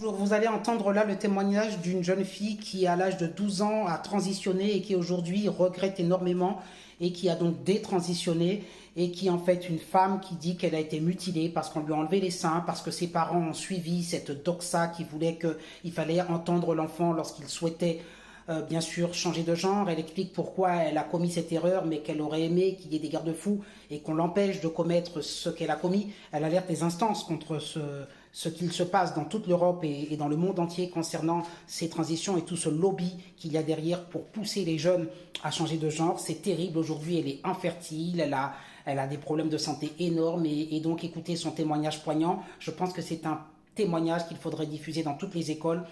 Vous allez entendre là le témoignage d'une jeune fille qui, à l'âge de 12 ans, a transitionné et qui aujourd'hui regrette énormément et qui a donc détransitionné et qui est en fait une femme qui dit qu'elle a été mutilée parce qu'on lui a enlevé les seins, parce que ses parents ont suivi cette doxa qui voulait qu'il fallait entendre l'enfant lorsqu'il souhaitait bien sûr changer de genre. Elle explique pourquoi elle a commis cette erreur, mais qu'elle aurait aimé qu'il y ait des garde-fous et qu'on l'empêche de commettre ce qu'elle a commis. Elle alerte les instances contre ce qu'il se passe dans toute l'Europe et dans le monde entier concernant ces transitions et tout ce lobby qu'il y a derrière pour pousser les jeunes à changer de genre. C'est terrible. Aujourd'hui, elle est infertile, elle a des problèmes de santé énormes et donc écouter son témoignage poignant, je pense que c'est un témoignage qu'il faudrait diffuser dans toutes les écoles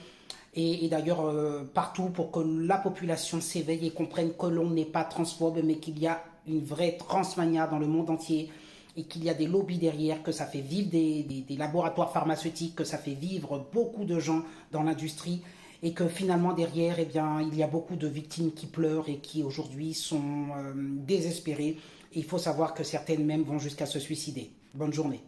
et d'ailleurs partout pour que la population s'éveille et comprenne que l'on n'est pas transphobe mais qu'il y a une vraie transmania dans le monde entier et qu'il y a des lobbies derrière, que ça fait vivre des laboratoires pharmaceutiques, que ça fait vivre beaucoup de gens dans l'industrie et que finalement derrière, eh bien, il y a beaucoup de victimes qui pleurent et qui aujourd'hui sont désespérées. Et il faut savoir que certaines même vont jusqu'à se suicider. Bonne journée.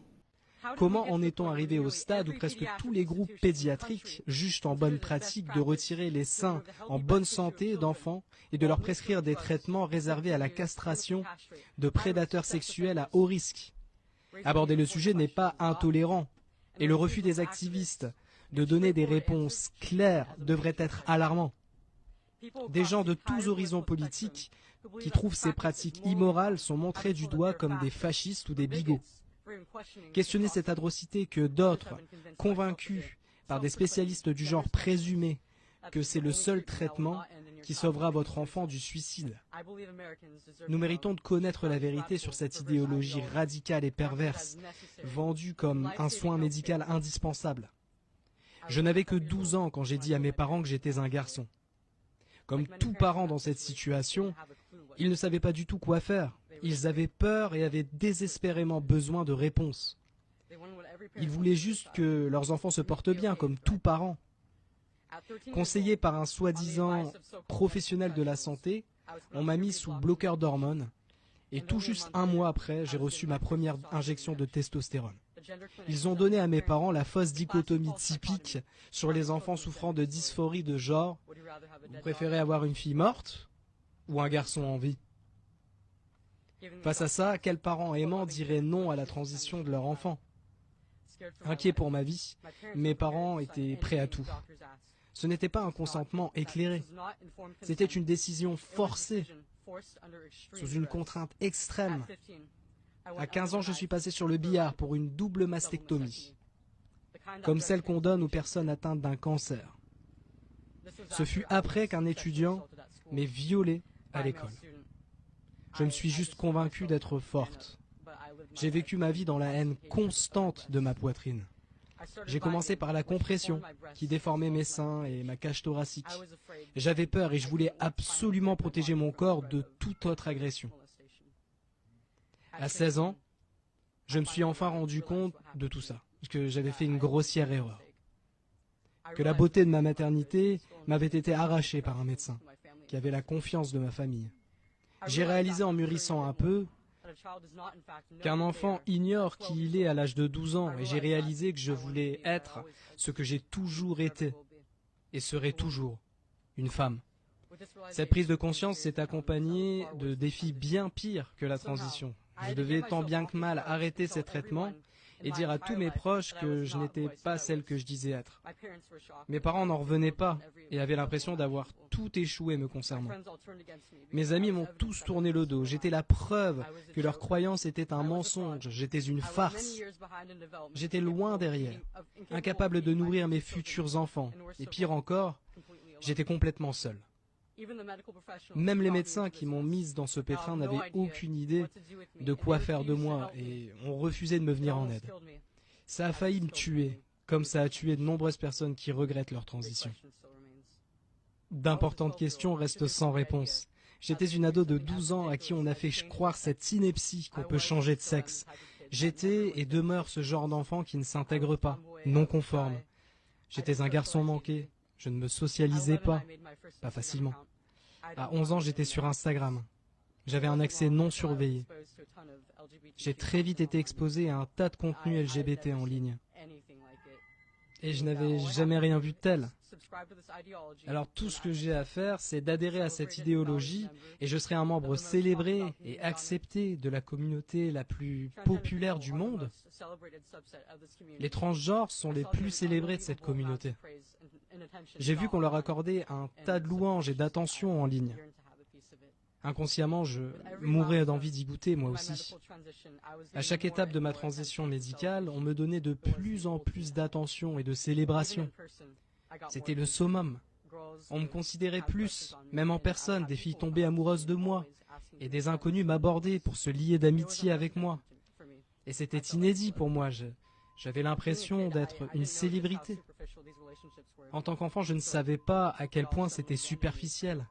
Comment en est-on arrivé au stade où presque tous les groupes pédiatriques jugent en bonne pratique de retirer les seins en bonne santé d'enfants et de leur prescrire des traitements réservés à la castration de prédateurs sexuels à haut risque? Aborder le sujet n'est pas intolérant et le refus des activistes de donner des réponses claires devrait être alarmant. Des gens de tous horizons politiques qui trouvent ces pratiques immorales sont montrés du doigt comme des fascistes ou des bigots. Questionner cette atrocité que d'autres, convaincus par des spécialistes du genre présumés que c'est le seul traitement qui sauvera votre enfant du suicide. Nous méritons de connaître la vérité sur cette idéologie radicale et perverse, vendue comme un soin médical indispensable. Je n'avais que 12 ans quand j'ai dit à mes parents que j'étais un garçon. Comme tout parent dans cette situation, ils ne savaient pas du tout quoi faire. Ils avaient peur et avaient désespérément besoin de réponses. Ils voulaient juste que leurs enfants se portent bien, comme tout parent. Conseillé par un soi-disant professionnel de la santé, on m'a mis sous bloqueur d'hormones et tout juste un mois après, j'ai reçu ma première injection de testostérone. Ils ont donné à mes parents la fausse dichotomie typique sur les enfants souffrant de dysphorie de genre. Vous préférez avoir une fille morte ou un garçon en vie? Face à ça, quel parent aimant dirait non à la transition de leur enfant? Inquiet pour ma vie, mes parents étaient prêts à tout. Ce n'était pas un consentement éclairé, c'était une décision forcée, sous une contrainte extrême. À 15 ans, je suis passé sur le billard pour une double mastectomie, comme celle qu'on donne aux personnes atteintes d'un cancer. Ce fut après qu'un étudiant m'ait violée à l'école. Je me suis juste convaincu d'être forte. J'ai vécu ma vie dans la haine constante de ma poitrine. J'ai commencé par la compression, qui déformait mes seins et ma cage thoracique. J'avais peur et je voulais absolument protéger mon corps de toute autre agression. À 16 ans, je me suis enfin rendu compte de tout ça, que j'avais fait une grossière erreur. Que la beauté de ma maternité m'avait été arrachée par un médecin, qui avait la confiance de ma famille. J'ai réalisé en mûrissant un peu qu'un enfant ignore qui il est à l'âge de 12 ans et j'ai réalisé que je voulais être ce que j'ai toujours été et serai toujours, une femme. Cette prise de conscience s'est accompagnée de défis bien pires que la transition. Je devais tant bien que mal arrêter ces traitements et dire à tous mes proches que je n'étais pas celle que je disais être. Mes parents n'en revenaient pas et avaient l'impression d'avoir tout échoué me concernant. Mes amis m'ont tous tourné le dos. J'étais la preuve que leur croyance était un mensonge. J'étais une farce. J'étais loin derrière, incapable de nourrir mes futurs enfants. Et pire encore, j'étais complètement seul. Même les médecins qui m'ont mise dans ce pétrin n'avaient aucune idée de quoi faire de moi et ont refusé de me venir en aide. Ça a failli me tuer, comme ça a tué de nombreuses personnes qui regrettent leur transition. D'importantes questions restent sans réponse. J'étais une ado de 12 ans à qui on a fait croire cette ineptie qu'on peut changer de sexe. J'étais et demeure ce genre d'enfant qui ne s'intègre pas, non conforme. J'étais un garçon manqué. Je ne me socialisais pas facilement. À 11 ans, j'étais sur Instagram. J'avais un accès non surveillé. J'ai très vite été exposé à un tas de contenus LGBT en ligne. Et je n'avais jamais rien vu de tel. Alors tout ce que j'ai à faire, c'est d'adhérer à cette idéologie et je serai un membre célébré et accepté de la communauté la plus populaire du monde. Les transgenres sont les plus célébrés de cette communauté. J'ai vu qu'on leur accordait un tas de louanges et d'attention en ligne. Inconsciemment, je mourais d'envie d'y goûter, moi aussi. À chaque étape de ma transition médicale, on me donnait de plus en plus d'attention et de célébration. C'était le summum. On me considérait plus, même en personne, des filles tombées amoureuses de moi, et des inconnus m'abordaient pour se lier d'amitié avec moi. Et c'était inédit pour moi, j'avais l'impression d'être une célébrité. En tant qu'enfant, je ne savais pas à quel point c'était superficiel.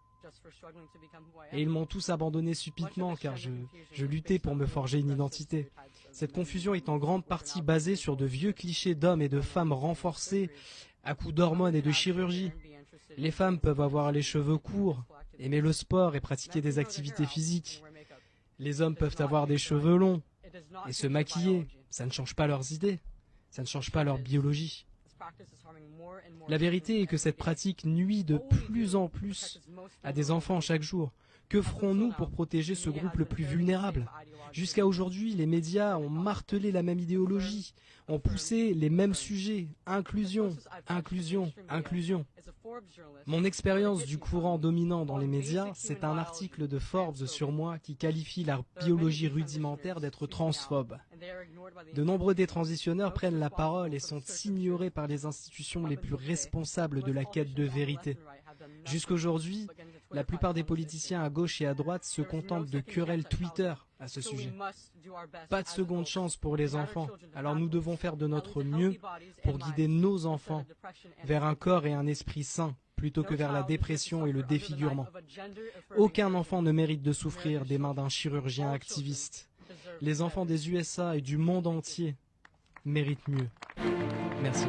Et ils m'ont tous abandonné subitement car je luttais pour me forger une identité. Cette confusion est en grande partie basée sur de vieux clichés d'hommes et de femmes renforcés à coups d'hormones et de chirurgie. Les femmes peuvent avoir les cheveux courts, aimer le sport et pratiquer des activités physiques. Les hommes peuvent avoir des cheveux longs et se maquiller. Ça ne change pas leurs idées, ça ne change pas leur biologie. La vérité est que cette pratique nuit de plus en plus à des enfants chaque jour. Que ferons-nous pour protéger ce groupe le plus vulnérable? Jusqu'à aujourd'hui, les médias ont martelé la même idéologie, ont poussé les mêmes sujets. Inclusion, inclusion, inclusion. Mon expérience du courant dominant dans les médias, c'est un article de Forbes sur moi qui qualifie la biologie rudimentaire d'être transphobe. De nombreux détransitionneurs prennent la parole et sont ignorés par les institutions les plus responsables de la quête de vérité. Jusqu'aujourd'hui, la plupart des politiciens à gauche et à droite se contentent de querelles Twitter à ce sujet. Pas de seconde chance pour les enfants, alors nous devons faire de notre mieux pour guider nos enfants vers un corps et un esprit sains, plutôt que vers la dépression et le défigurement. Aucun enfant ne mérite de souffrir des mains d'un chirurgien activiste. Les enfants des USA et du monde entier méritent mieux. Merci.